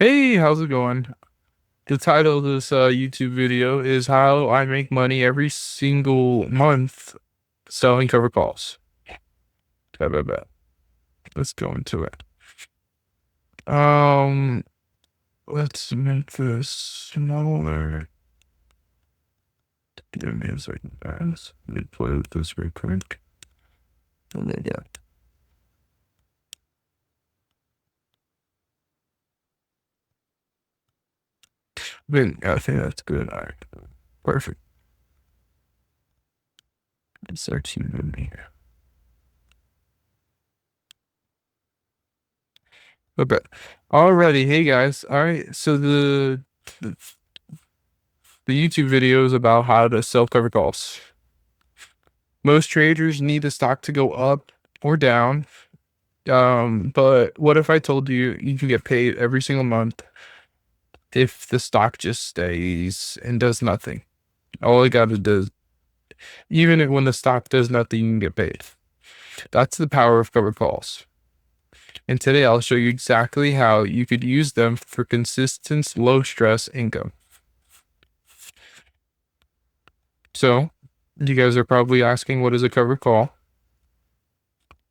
Hey, how's it going? The title of this YouTube video is How I Make Money Every Single Month Selling Cover Calls. Blah, blah, blah. Let's go into it. Um, let's make this smaller. Give me a second, guys. Let me play with this real quick. And then, yeah. I think that's good. All right. Perfect. Let's start tuning in here. Okay. Alrighty. Hey, guys. All right. So the the YouTube video is about how to sell cover calls. Most traders need the stock to go up or down. But what if I told you you can get paid every single month if the stock just stays and does nothing? All I gotta do, even when the stock does nothing, you can get paid. That's the power of cover calls. And today I'll show you exactly how you could use them for consistent, low stress income. So, you guys are probably asking, what is a cover call?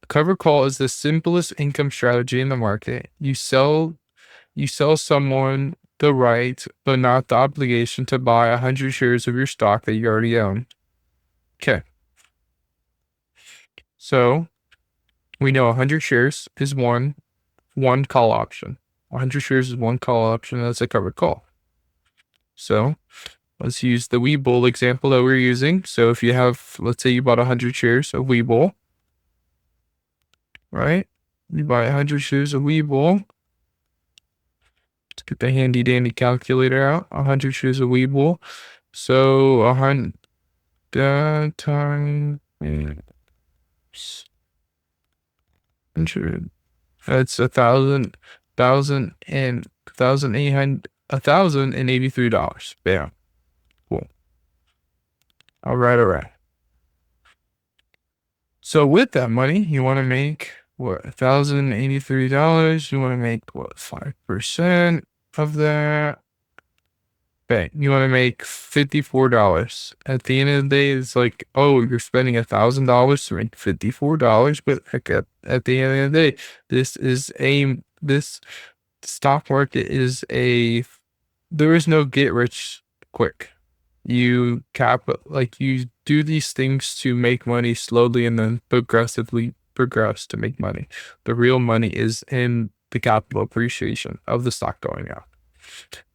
A cover call is the simplest income strategy in the market. You sell someone the right, but not the obligation to buy 100 shares of your stock that you already own. Okay. So we know 100 shares is one call option. 100 shares is one call option. That's a covered call. So let's use the Webull example that we're using. So if you have, let's say you bought 100 shares of Webull, right? You buy 100 shares of Webull. Let's get the handy dandy calculator out. 100 shares of Webull. So 100 times 100. That's 1,083 dollars. Bam. Cool. All right. So with that money, you want to make what, $1,083? You want to make what, 5% of that? Bang. You want to make $54. At the end of the day, it's like, oh, you're spending $1,000 to make $54, but heck, at the end of the day, this stock market is there is no get rich quick. You do these things to make money slowly and then progressively progress to make money. The real money is in the capital appreciation of the stock going up.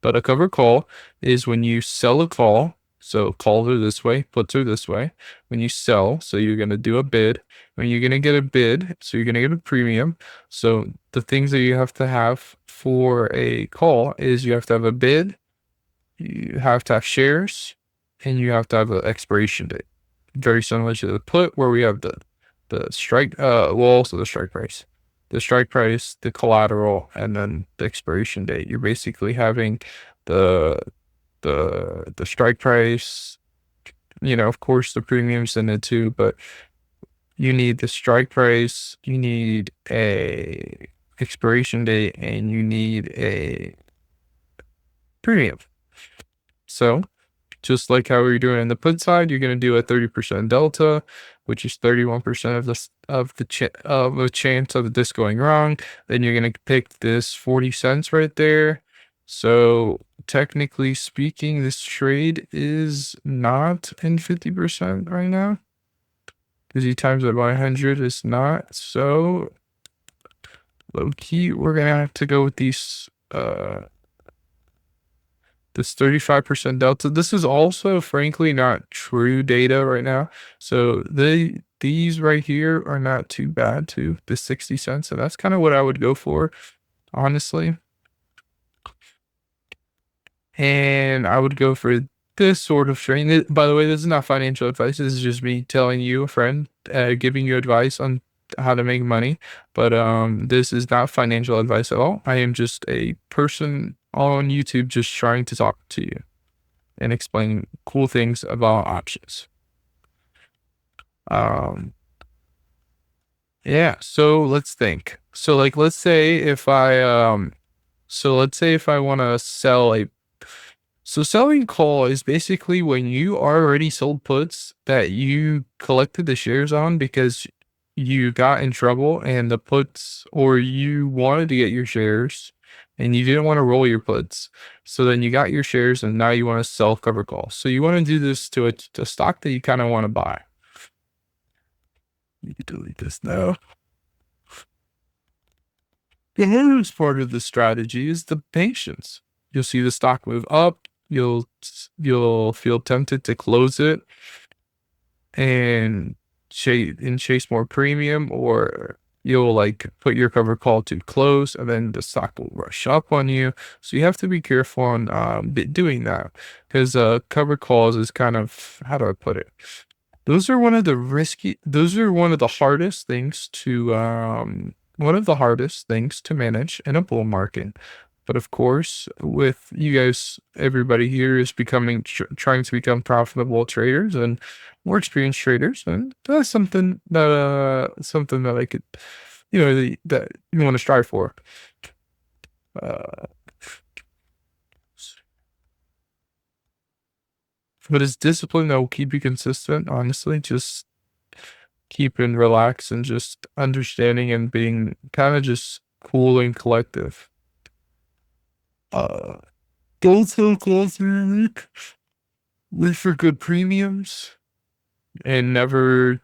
But a cover call is when you sell a call. So calls are this way, puts are this way. When you sell, so you're going to do a bid. When you're going to get a bid, so you're going to get a premium. So the things that you have to have for a call is you have to have a bid, you have to have shares, and you have to have an expiration date. Very similar to the put, where we have the strike, also the strike price. The strike price, the collateral, and then the expiration date. You're basically having the the strike price, of course the premiums in it too, but you need the strike price, you need a expiration date, and you need a premium. So just like how we're doing on the put side, you're going to do a 30% delta, which is 31% of the chance of this going wrong. Then you're going to pick this 40 cents right there. So technically speaking, this trade is not in 50% right now, because you times it by 100 is not. So low key, we're going to have to go with these this 35% delta. This is also frankly not true data right now. So these right here are not too bad too, the 60 cents. And that's kind of what I would go for, honestly. And I would go for this sort of trade. By the way, this is not financial advice. This is just me telling you, a friend, giving you advice on how to make money. But this is not financial advice at all. I am just a person on YouTube just trying to talk to you and explain cool things about options. Yeah, so let's think. So like let's say if I So let's say if I want to sell a so selling call is basically when you already sold puts that you collected the shares on because you got in trouble and the puts, or you wanted to get your shares and you didn't want to roll your puts. So then you got your shares and now you want to sell cover calls. So you want to do this to a stock that you kind of want to buy. You can delete this now. The hardest part of the strategy is the patience. You'll see the stock move up. You'll feel tempted to close it and chase more premium, or you'll like put your cover call to close and then the stock will rush up on you. So you have to be careful on doing that, because cover calls is kind of, how do I put it? Those are one of the hardest things to manage in a bull market. But of course, with you guys, everybody here is trying to become profitable traders and more experienced traders, and that's something that I could, that you want to strive for. Uh, but it's discipline that will keep you consistent. Honestly, just keeping relaxed and just understanding and being kind of just cool and collective. Uh, go to close week. Look for good premiums and never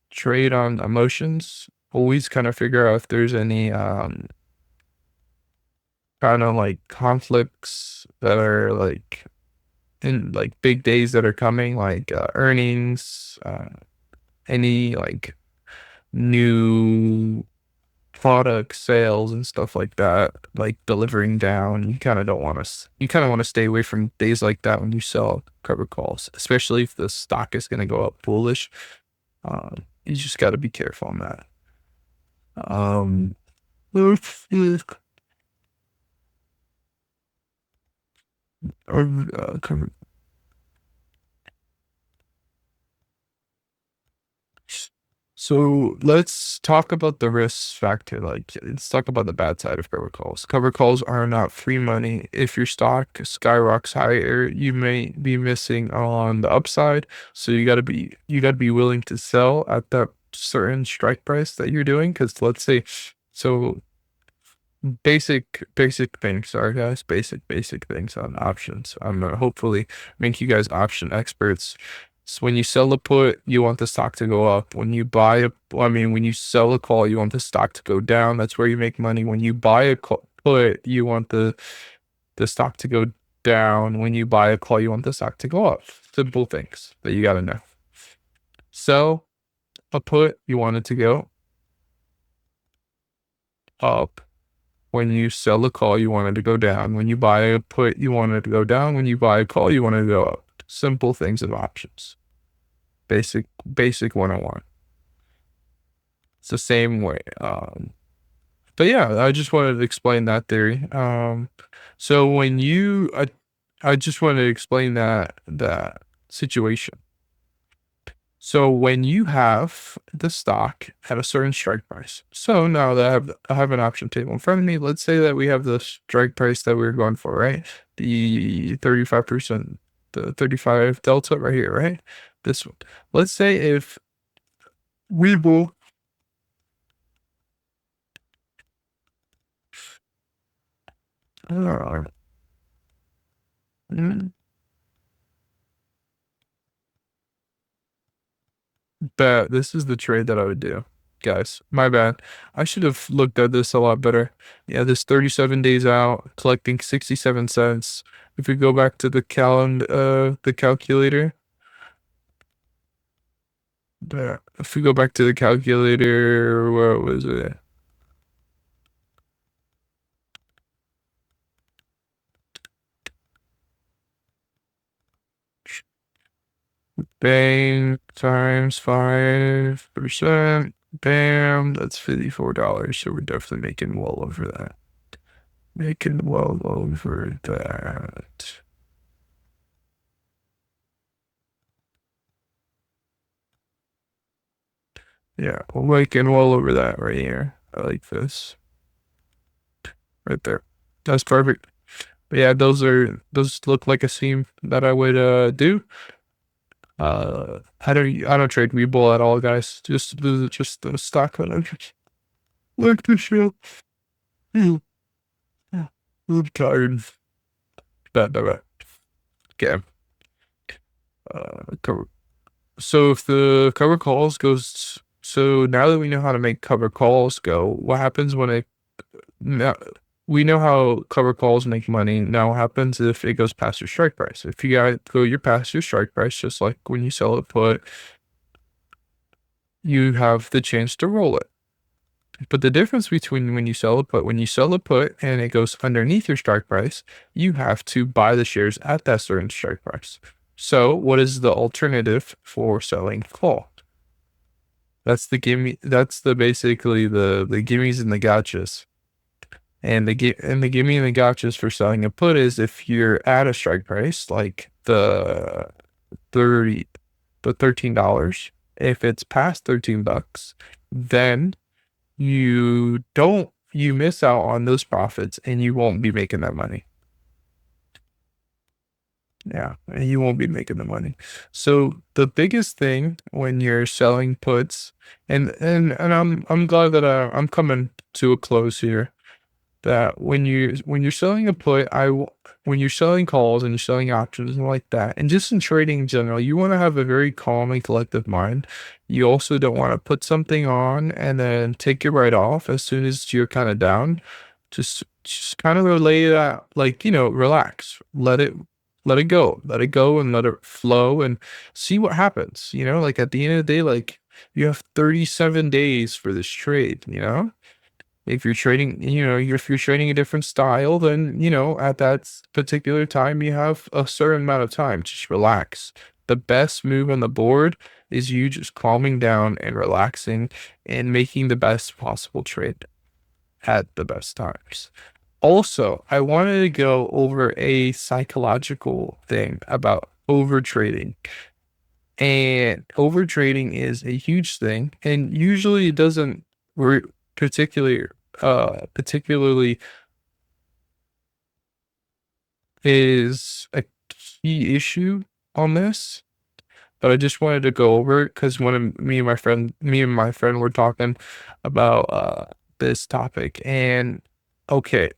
trade on emotions. Always kind of figure out if there's any kind of like conflicts that are like in like big days that are coming, like earnings, any like new product sales and stuff like that, like delivering down. You kind of want to stay away from days like that when you sell cover calls, especially if the stock is going to go up bullish. You just got to be careful on that. Or cover. So let's talk about the risk factor. Like, let's talk about the bad side of cover calls. Cover calls are not free money. If your stock skyrockets higher, you may be missing on the upside. So you gotta be willing to sell at that certain strike price that you're doing. Because let's say, so basic things. Sorry guys, basic things on options. I'm gonna hopefully make you guys option experts. So when you sell a put, you want the stock to go up. When you when you sell a call, you want the stock to go down. That's where you make money. When you buy a put, you want the stock to go down. When you buy a call, you want the stock to go up. Simple things that you gotta know. Sell a put, you want it to go up. When you sell a call, you want it to go down. When you buy a put, you want it to go down. When you buy a call, you want it to go up. Simple things of options. Basic 101. It's the same way. But yeah, I just wanted to explain that theory. So I just wanted to explain that situation. So when you have the stock at a certain strike price, so now that I have an option table in front of me, let's say that we have the strike price that we're going for, right? The 35%, the 35 delta right here, right? This one. Let's say if we will, uh, bet this is the trade that I would do. Guys, my bad. I should have looked at this a lot better. Yeah, this 37 days out, collecting 67 cents. If we go back to the calculator, there. If we go back to the calculator, where was it? Bang times 5%. Bam, that's $54. So we're definitely making well over that. Making well over that. Yeah, we're making well over that right here. I like this. Right there. That's perfect. But yeah, those look like a scene that I would do. I don't trade Webull at all, guys. Just the stock that I just like to show. Hmm. I'm tired. But okay. Cover. So if the cover calls goes, so now that we know how to make cover calls go, what happens when it now we know how cover calls make money. Now what happens if it goes past your strike price? If you got go you're past your strike price, just like when you sell a put, you have the chance to roll it. But the difference between when you sell a put and it goes underneath your strike price, you have to buy the shares at that certain strike price. So what is the alternative for selling call? That's the gimme. That's the basically the gimmies and the gotchas. And the gimme and the gotchas for selling a put is if you're at a strike price like the 30 the $13. If it's past $13, then you miss out on those profits and you won't be making that money. Yeah, and you won't be making the money. So the biggest thing when you're selling puts, and I'm glad that I'm coming to a close here. That when you're selling a put, when you're selling calls and you're selling options and like that, and just in trading in general, you want to have a very calm and collective mind. You also don't want to put something on and then take it right off as soon as you're kind of down. Just kind of relay that, like, relax, let it go and let it flow and see what happens. Like at the end of the day, like you have 37 days for this trade. If you're trading, if you're trading a different style, then, at that particular time, you have a certain amount of time to just relax. The best move on the board is you just calming down and relaxing and making the best possible trade at the best times. Also, I wanted to go over a psychological thing about over trading. And over trading is a huge thing, and usually it doesn't particularly particularly is a key issue on this, but I just wanted to go over it because me and my friend were talking about this topic. And okay,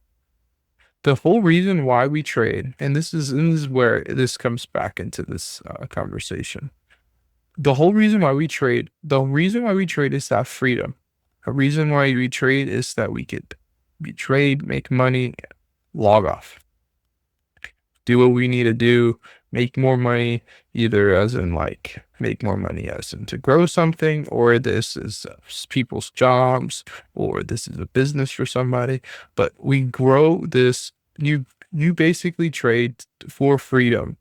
the whole reason why we trade, and this is where this comes back into this conversation. The reason why we trade is that freedom. The reason why we trade is that we trade, make money, log off, do what we need to do, make more money, either as in like make more money as in to grow something, or this is people's jobs, or this is a business for somebody. But we grow this. You basically trade for freedom,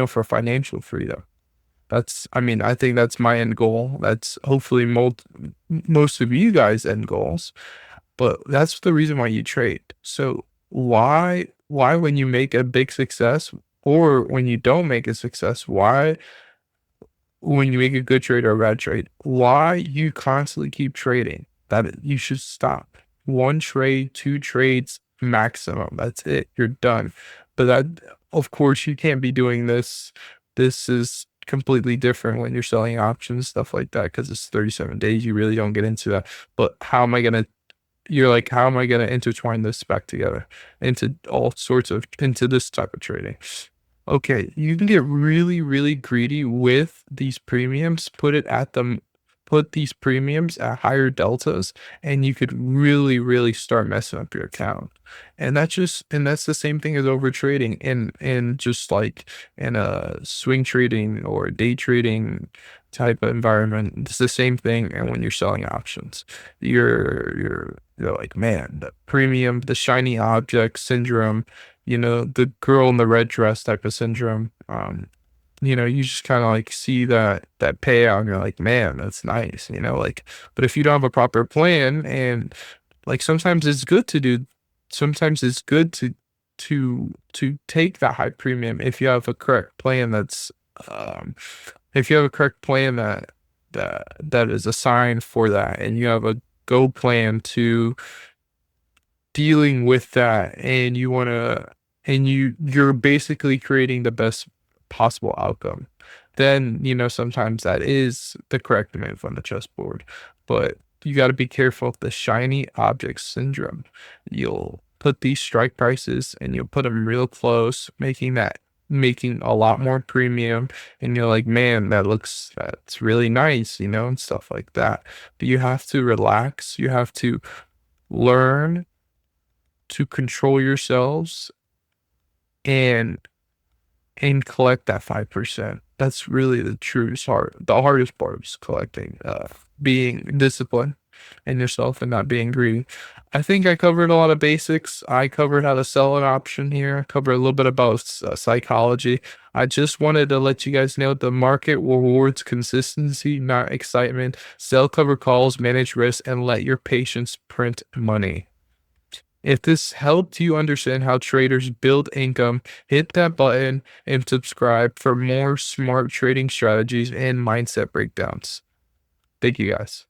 for financial freedom. I mean, I think that's my end goal. That's hopefully most of you guys' end goals, but that's the reason why you trade. So why when you make a big success or when you don't make a success, why when you make a good trade or a bad trade, why you constantly keep trading? That you should stop. One trade, two trades maximum. That's it. You're done. But that, of course, you can't be doing this. This is completely different when you're selling options, stuff like that, because it's 37 days. You really don't get into that. But you're like, how am I gonna intertwine this back together into this type of trading? Okay, you can get really, really greedy with these premiums, put these premiums at higher deltas, and you could really, really start messing up your account. And that's the same thing as over trading in just like in a swing trading or day trading type of environment. It's the same thing. And when you're selling options, you're like, man, the premium, the shiny object syndrome, the girl in the red dress type of syndrome. You just kind of like see that payout and you're like, man, that's nice, like, but if you don't have a proper plan and like sometimes it's good to take that high premium if you have a correct plan um if you have a correct plan that is assigned for that, and you have a go plan dealing with that, and you're basically creating the best possible outcome, then sometimes that is the correct move on the chessboard. But you got to be careful of the shiny object syndrome. You'll put these strike prices and you'll put them real close, making a lot more premium, and you're like, man, that's really nice, and stuff like that. But you have to relax. You have to learn to control yourselves and collect that 5%. That's really the hardest part is collecting, being disciplined in yourself and not being greedy. I think I covered a lot of basics. I covered how to sell an option here. I covered a little bit about psychology. I just wanted to let you guys know the market rewards consistency, not excitement. Sell cover calls, manage risk, and let your patience print money. If this helped you understand how traders build income, hit that button and subscribe for more smart trading strategies and mindset breakdowns. Thank you guys.